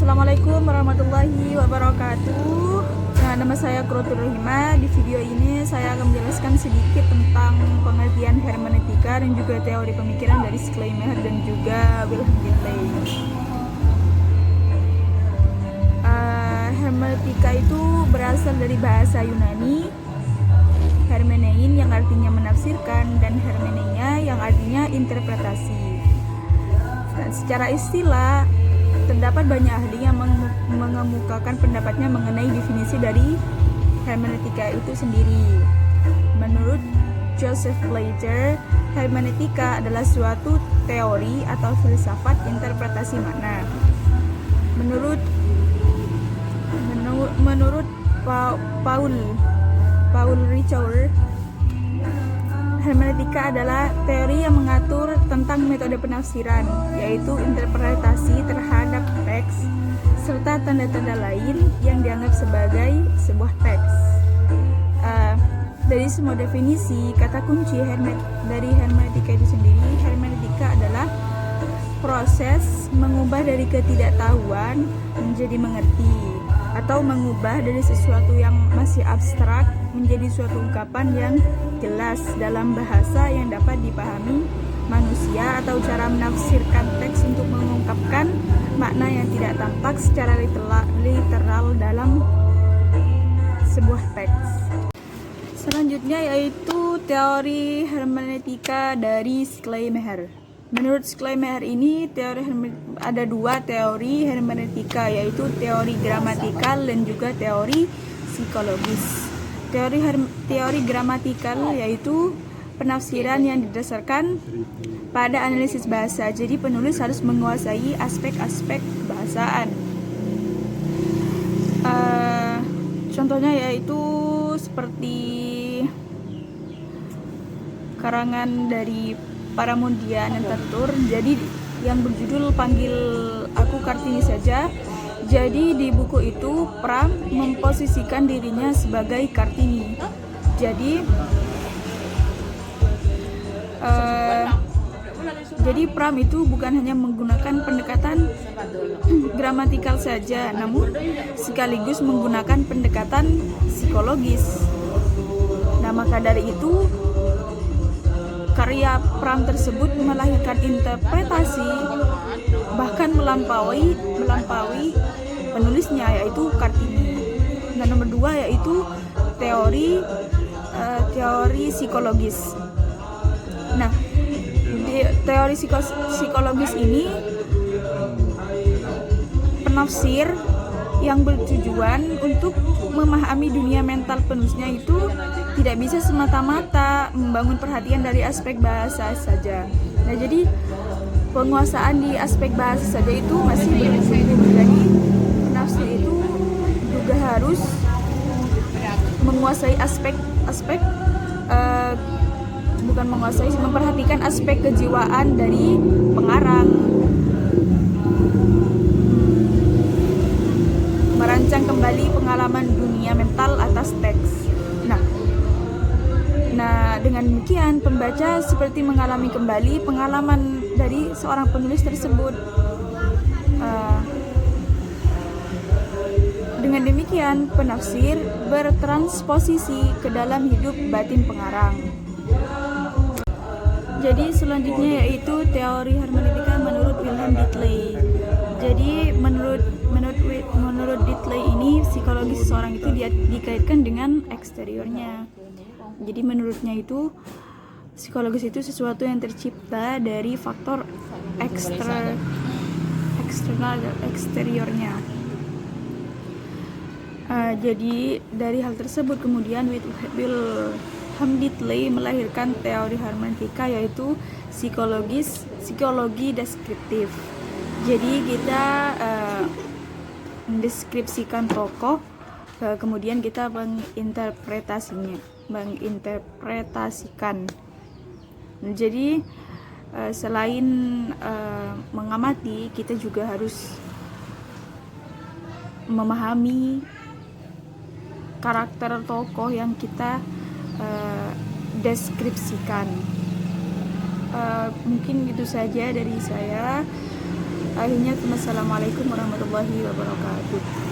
Assalamualaikum warahmatullahi wabarakatuh. Nama saya Krotur Rohima. Di video ini saya akan menjelaskan sedikit tentang pengertian hermeneutika dan juga teori pemikiran dari Schleiermacher dan juga Wilhelm Ditley. Hermeneutika itu berasal dari bahasa Yunani, hermenein yang artinya menafsirkan dan hermeneia yang artinya interpretasi. Dan secara istilah, terdapat banyak ahli yang mengemukakan pendapatnya mengenai definisi dari hermeneutika itu sendiri. Menurut Joseph Blatter, hermeneutika adalah suatu teori atau filsafat interpretasi makna. Menurut Paul Ricoeur, hermeneutika adalah teori yang mengatur tentang metode penafsiran, yaitu interpretasi terhadap teks, serta tanda-tanda lain yang dianggap sebagai sebuah teks. Dari semua definisi, kata kunci dari hermeneutika itu sendiri, hermeneutika adalah proses mengubah dari ketidaktahuan menjadi mengerti, atau mengubah dari sesuatu yang masih abstrak menjadi suatu ungkapan yang jelas dalam bahasa yang dapat dipahami manusia, atau cara menafsirkan teks untuk mengungkapkan makna yang tidak tampak secara literal dalam sebuah teks. Selanjutnya yaitu teori hermeneutika dari Schleiermacher. Menurut Schleiermacher ini ada dua teori hermeneutika, yaitu teori gramatikal dan juga teori psikologis. Teori gramatikal yaitu penafsiran yang didasarkan pada analisis bahasa. Jadi penulis harus menguasai aspek-aspek bahasaan. Contohnya yaitu seperti karangan dari Paramondia Anantatur, jadi yang berjudul Panggil Aku Kartini Saja. Jadi di buku itu Pram memposisikan dirinya sebagai Kartini. Jadi Pram itu bukan hanya menggunakan pendekatan gramatikal saja, namun sekaligus menggunakan pendekatan psikologis. Nah, maka dari itu karya Pram tersebut melahirkan interpretasi bahkan melampaui penulisnya, yaitu Kartini. Dan nomor dua yaitu teori psikologis. Nah, teori psikologis ini penafsir yang bertujuan untuk memahami dunia mental penulisnya itu tidak bisa semata-mata membangun perhatian dari aspek bahasa saja. Nah, jadi penguasaan di aspek bahasa saja itu masih belum cukup. Jadi penafsir itu juga harus menguasai memperhatikan aspek kejiwaan dari pengarang, merancang kembali pengalaman dunia mental atas teks. Nah, dengan demikian pembaca seperti mengalami kembali pengalaman dari seorang penulis tersebut. Dengan demikian penafsir bertransposisi ke dalam hidup batin pengarang. Jadi selanjutnya yaitu teori hermeneutika menurut Wilhelm Ditley. Jadi menurut Ditley ini psikologi seseorang itu dikaitkan dengan eksteriornya. Jadi menurutnya itu psikologis itu sesuatu yang tercipta dari faktor eksternal dan eksteriornya. Jadi dari hal tersebut kemudian Wilhelm Ditley melahirkan teori hermeneutika, yaitu psikologi deskriptif. Jadi kita mendeskripsikan tokoh, kemudian kita menginterpretasikan. Jadi selain mengamati, kita juga harus memahami karakter tokoh yang kita deskripsikan. Mungkin itu saja dari saya. Akhirnya, wassalamualaikum warahmatullahi wabarakatuh.